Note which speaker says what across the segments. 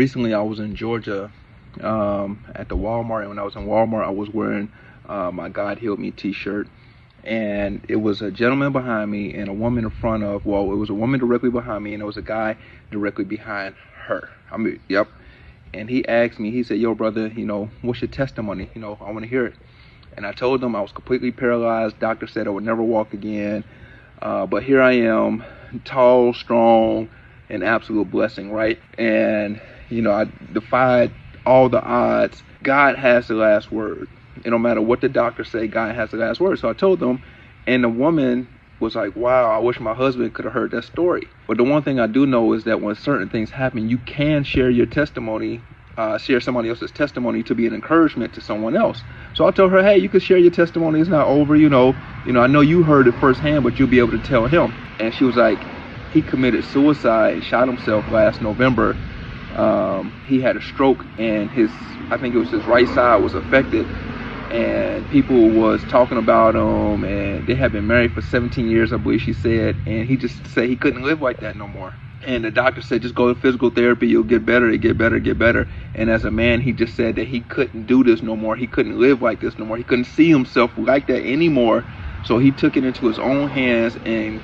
Speaker 1: Recently, I was in Georgia at the Walmart, and when I was in Walmart, I was wearing my God Healed Me t-shirt, and it was a gentleman behind me and a woman in front of, well, it was a woman directly behind me, and there was a guy directly behind her. Yep. And he asked me, he said, yo, brother, what's your testimony? I want to hear it. And I told him I was completely paralyzed. Doctor said I would never walk again. But here I am, tall, strong, an absolute blessing, right? And, I defied all the odds. God has the last word. And no matter what the doctor say, God has the last word. So I told them, and the woman was like, wow, I wish my husband could have heard that story. But the one thing I do know is that when certain things happen, you can share your testimony, share somebody else's testimony to be an encouragement to someone else. So I told her, hey, you can share your testimony. It's not over. I know you heard it firsthand, but you'll be able to tell him. And she was like, he committed suicide, shot himself last November. He had a stroke, and I think it was his right side was affected. And people was talking about him, and they had been married for 17 years, I believe she said, and he just said he couldn't live like that no more. And the doctor said, just go to physical therapy, you'll get better, get better. And as a man, he just said that he couldn't do this no more. He couldn't live like this no more. He couldn't see himself like that anymore. So he took it into his own hands and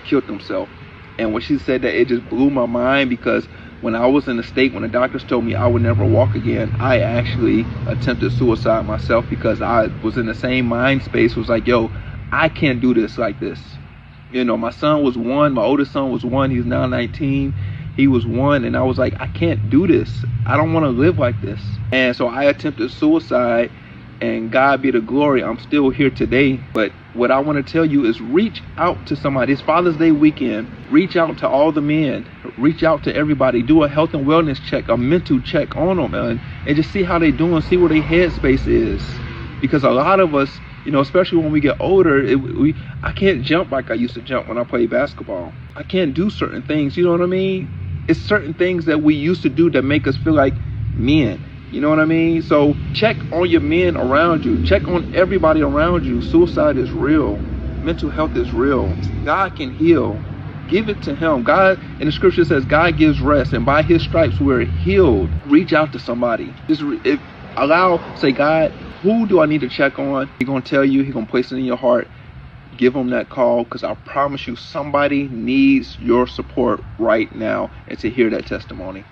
Speaker 1: killed himself. And when she said that, it just blew my mind, because when I was in the state, when the doctors told me I would never walk again, I actually attempted suicide myself, because I was in the same mind space. Was like, yo, I can't do this like this. My son was 1, my oldest son was 1, he's now 19. He was 1, and I was like, I can't do this. I don't want to live like this. And so I attempted suicide, and God be the glory, I'm still here today. But what I want to tell you is reach out to somebody. It's Father's Day weekend. Reach out to all the men. Reach out to everybody. Do a health and wellness check, a mental check on them, man, and just see how they doing, see where their headspace is. Because a lot of us, especially when we get older, I can't jump like I used to jump when I played basketball. I can't do certain things, you know what I mean? It's certain things that we used to do that make us feel like men. You know what I mean? So check on your men around you. Check on everybody around you. Suicide is real. Mental health is real. God can heal. Give it to him. God, in the scripture says, God gives rest, and by his stripes we're healed. Reach out to somebody. Say, God, who do I need to check on? He's going to tell you. He's going to place it in your heart. Give them that call, because I promise you, somebody needs your support right now, and to hear that testimony.